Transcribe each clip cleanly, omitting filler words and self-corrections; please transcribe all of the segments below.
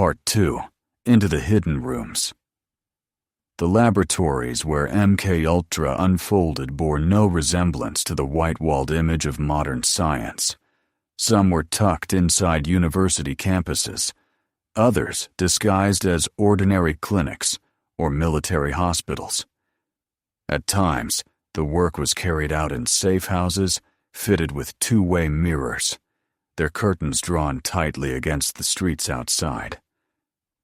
Part 2. Into the Hidden Rooms. The laboratories where MKUltra unfolded bore no resemblance to the white-walled image of modern science. Some were tucked inside university campuses, others disguised as ordinary clinics or military hospitals. At times, the work was carried out in safe houses fitted with two-way mirrors, their curtains drawn tightly against the streets outside.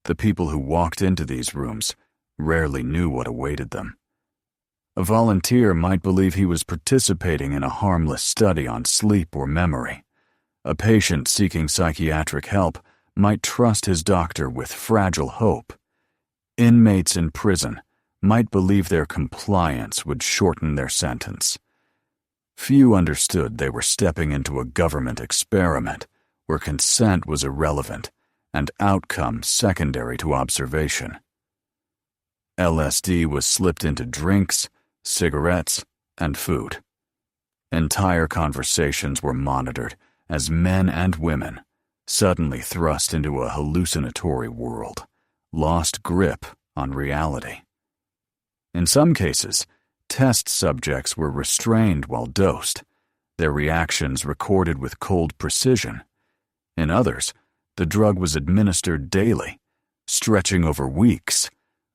The people who walked into these rooms rarely knew what awaited them. A volunteer might believe he was participating in a harmless study on sleep or memory. A patient seeking psychiatric help might trust his doctor with fragile hope. Inmates in prison might believe their compliance would shorten their sentence. Few understood they were stepping into a government experiment where consent was irrelevant and outcome secondary to observation. LSD was slipped into drinks, cigarettes, and food. Entire conversations were monitored as men and women, suddenly thrust into a hallucinatory world, lost grip on reality. In some cases, test subjects were restrained while dosed, their reactions recorded with cold precision. In others, the drug was administered daily, stretching over weeks,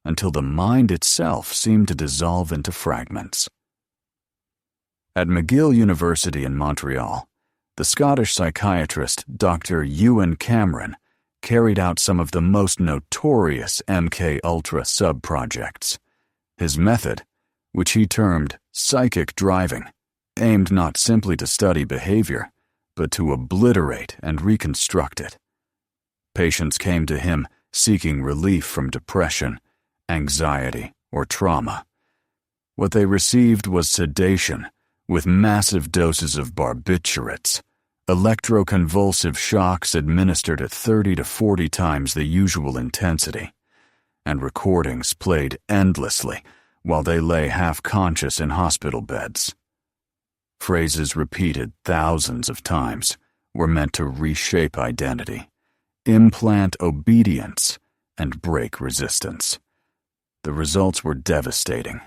until the mind itself seemed to dissolve into fragments. At McGill University in Montreal, the Scottish psychiatrist Dr. Ewan Cameron carried out some of the most notorious MKUltra sub-projects. His method, which he termed psychic driving, aimed not simply to study behavior, but to obliterate and reconstruct it. Patients came to him seeking relief from depression, anxiety, or trauma. What they received was sedation, with massive doses of barbiturates, electroconvulsive shocks administered at 30 to 40 times the usual intensity, and recordings played endlessly while they lay half-conscious in hospital beds. Phrases repeated thousands of times were meant to reshape identity, implant obedience, and break resistance. The results were devastating.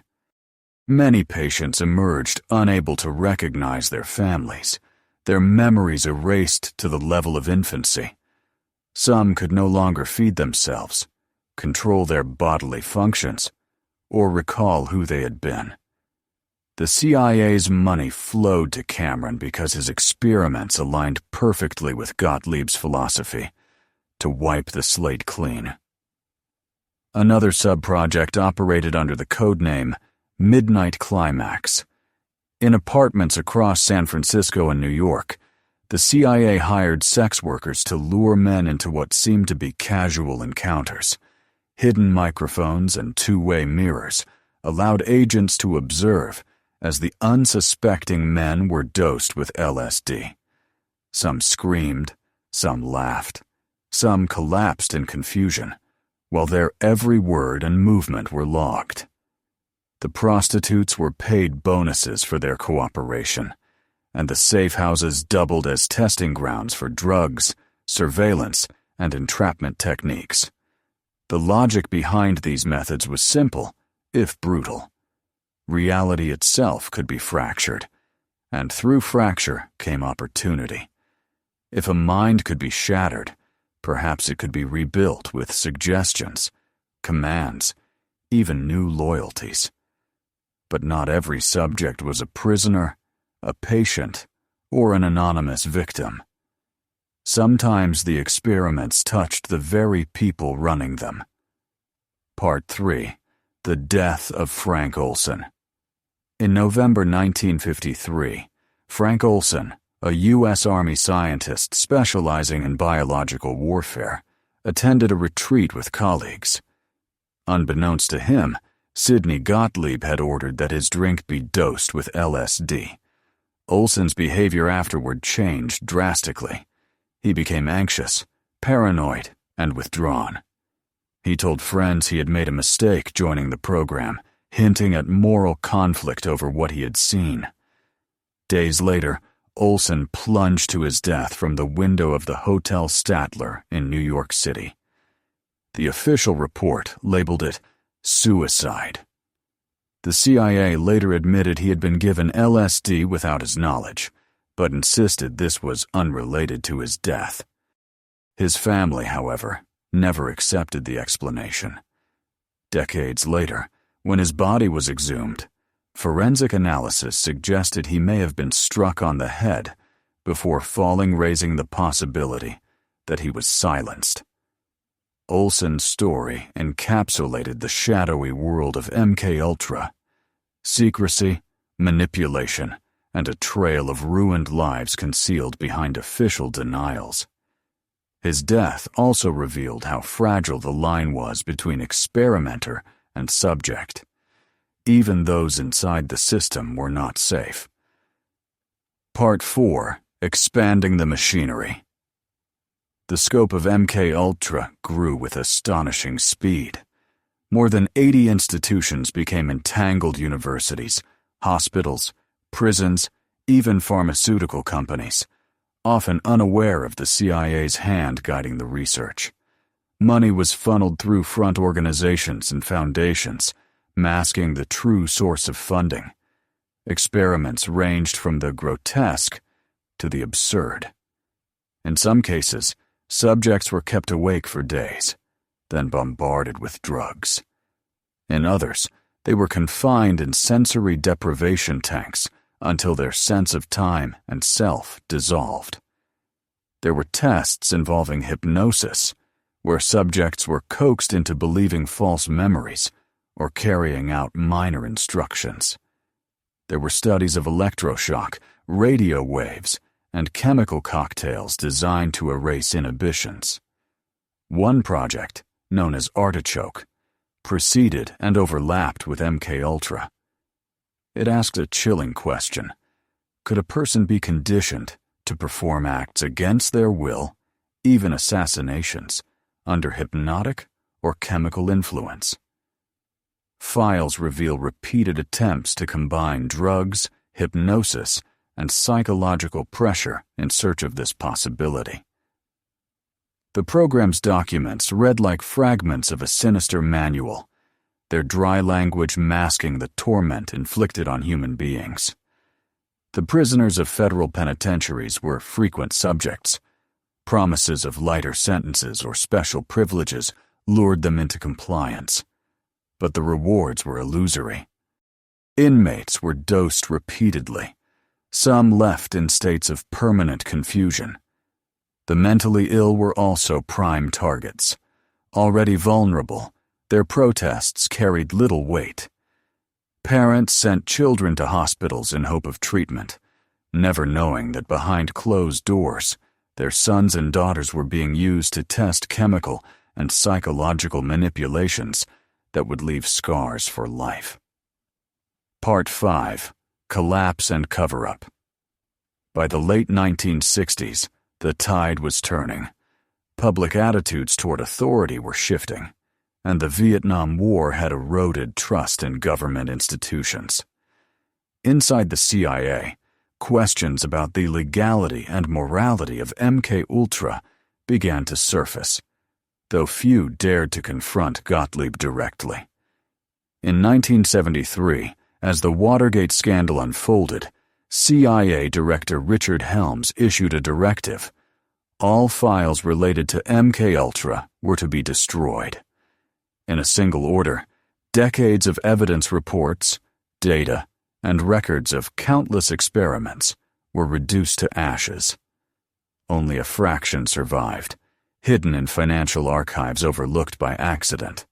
Many patients emerged unable to recognize their families, their memories erased to the level of infancy. Some could no longer feed themselves, control their bodily functions, or recall who they had been. The CIA's money flowed to Cameron because his experiments aligned perfectly with Gottlieb's philosophy, to wipe the slate clean. Another sub-project operated under the codename Midnight Climax. In apartments across San Francisco and New York, the CIA hired sex workers to lure men into what seemed to be casual encounters. Hidden microphones and two-way mirrors allowed agents to observe as the unsuspecting men were dosed with LSD. Some screamed, some laughed, some collapsed in confusion, while their every word and movement were logged. The prostitutes were paid bonuses for their cooperation, and the safe houses doubled as testing grounds for drugs, surveillance, and entrapment techniques. The logic behind these methods was simple, if brutal. Reality itself could be fractured, and through fracture came opportunity. If a mind could be shattered, perhaps it could be rebuilt with suggestions, commands, even new loyalties. But not every subject was a prisoner, a patient, or an anonymous victim. Sometimes the experiments touched the very people running them. Part 3. The Death of Frank Olson. In November 1953, Frank Olson, a U.S. Army scientist specializing in biological warfare, attended a retreat with colleagues. Unbeknownst to him, Sidney Gottlieb had ordered that his drink be dosed with LSD. Olson's behavior afterward changed drastically. He became anxious, paranoid, and withdrawn. He told friends he had made a mistake joining the program, hinting at moral conflict over what he had seen. Days later, Olson plunged to his death from the window of the Hotel Statler in New York City. The official report labeled it suicide. The CIA later admitted he had been given LSD without his knowledge, but insisted this was unrelated to his death. His family, however, never accepted the explanation. Decades later, when his body was exhumed, forensic analysis suggested he may have been struck on the head before falling, raising the possibility that he was silenced. Olson's story encapsulated the shadowy world of MKUltra: secrecy, manipulation, and a trail of ruined lives concealed behind official denials. His death also revealed how fragile the line was between experimenter and subject. Even those inside the system were not safe. Part 4: Expanding the Machinery. The scope of MKUltra grew with astonishing speed. More than 80 institutions became entangled universities, hospitals, prisons, even pharmaceutical companies, often unaware of the CIA's hand guiding the research. Money was funneled through front organizations and foundations, masking the true source of funding. Experiments ranged from the grotesque to the absurd. In some cases, subjects were kept awake for days, then bombarded with drugs. In others, they were confined in sensory deprivation tanks until their sense of time and self dissolved. There were tests involving hypnosis, where subjects were coaxed into believing false memories or carrying out minor instructions. There were studies of electroshock, radio waves, and chemical cocktails designed to erase inhibitions. One project, known as Artichoke, preceded and overlapped with MKUltra. It asked a chilling question: could a person be conditioned to perform acts against their will, even assassinations, under hypnotic or chemical influence? Files reveal repeated attempts to combine drugs, hypnosis, and psychological pressure in search of this possibility. The program's documents read like fragments of a sinister manual, their dry language masking the torment inflicted on human beings. The prisoners of federal penitentiaries were frequent subjects. Promises of lighter sentences or special privileges lured them into compliance, but the rewards were illusory. Inmates were dosed repeatedly. Some left in states of permanent confusion. The mentally ill were also prime targets. Already vulnerable, their protests carried little weight. Parents sent children to hospitals in hope of treatment, never knowing that behind closed doors, their sons and daughters were being used to test chemical and psychological manipulations that would leave scars for life. Part 5: Collapse and Cover-Up. By the late 1960s, the tide was turning. Public attitudes toward authority were shifting, and the Vietnam War had eroded trust in government institutions. Inside the CIA, questions about the legality and morality of MKUltra began to surface, though few dared to confront Gottlieb directly. In 1973, as the Watergate scandal unfolded, CIA Director Richard Helms issued a directive. All files related to MKUltra were to be destroyed. In a single order, decades of evidence reports, data, and records of countless experiments were reduced to ashes. Only a fraction survived, hidden in financial archives overlooked by accident.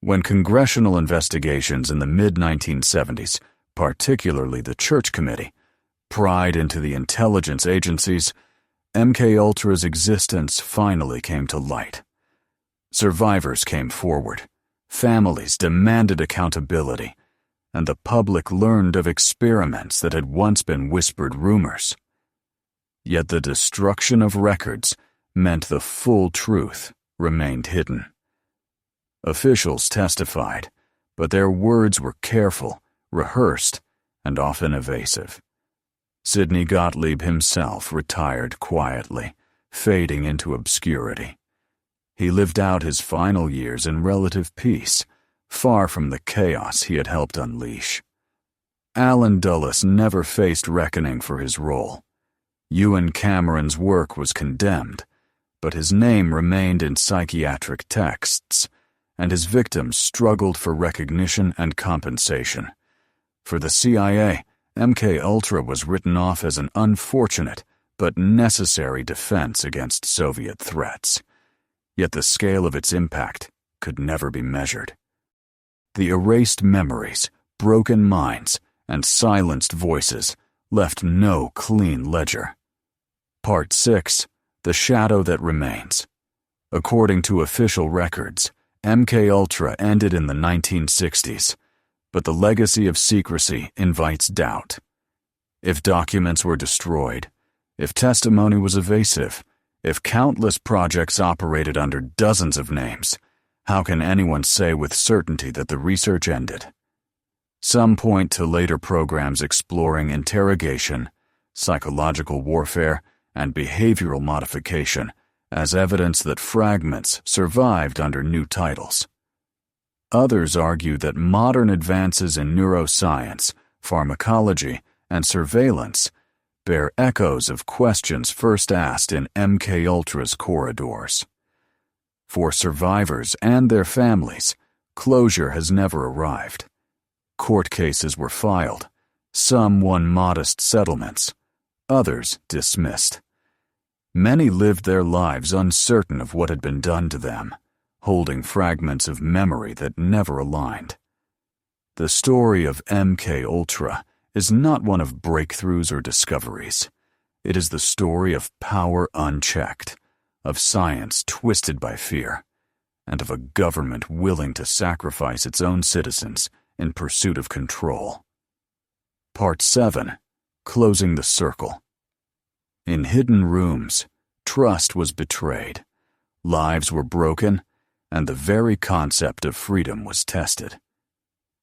When congressional investigations in the mid-1970s, particularly the Church Committee, pried into the intelligence agencies, MKUltra's existence finally came to light. Survivors came forward, families demanded accountability, and the public learned of experiments that had once been whispered rumors. Yet the destruction of records meant the full truth remained hidden. Officials testified, but their words were careful, rehearsed, and often evasive. Sidney Gottlieb himself retired quietly, fading into obscurity. He lived out his final years in relative peace, far from the chaos he had helped unleash. Alan Dulles never faced reckoning for his role. Ewan Cameron's work was condemned, but his name remained in psychiatric texts, and his victims struggled for recognition and compensation. For the CIA, MKUltra was written off as an unfortunate but necessary defense against Soviet threats. Yet the scale of its impact could never be measured. The erased memories, broken minds, and silenced voices left no clean ledger. Part 6: The Shadow That Remains. According to official records, MKUltra ended in the 1960s, but the legacy of secrecy invites doubt. If documents were destroyed, if testimony was evasive, if countless projects operated under dozens of names, how can anyone say with certainty that the research ended? Some point to later programs exploring interrogation, psychological warfare, and behavioral modification as evidence that fragments survived under new titles. Others argue that modern advances in neuroscience, pharmacology, and surveillance bear echoes of questions first asked in MKUltra's corridors. For survivors and their families, closure has never arrived. Court cases were filed. Some won modest settlements. Others dismissed. Many lived their lives uncertain of what had been done to them, holding fragments of memory that never aligned. The story of MKUltra is not one of breakthroughs or discoveries. It is the story of power unchecked, of science twisted by fear, and of a government willing to sacrifice its own citizens in pursuit of control. Part 7: Closing the Circle. In hidden rooms, trust was betrayed, lives were broken, and the very concept of freedom was tested.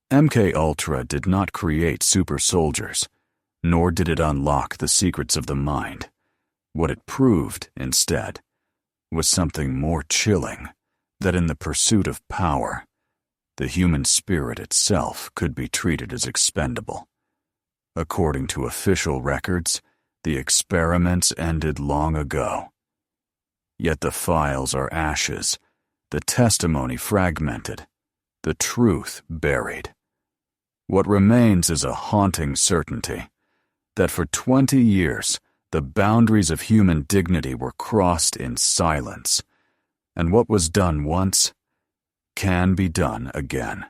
MKUltra did not create super soldiers, nor did it unlock the secrets of the mind. What it proved, instead, was something more chilling, that in the pursuit of power, the human spirit itself could be treated as expendable. According to official records, the experiments ended long ago. Yet the files are ashes, the testimony fragmented, the truth buried. What remains is a haunting certainty that for 20 years the boundaries of human dignity were crossed in silence, and what was done once can be done again.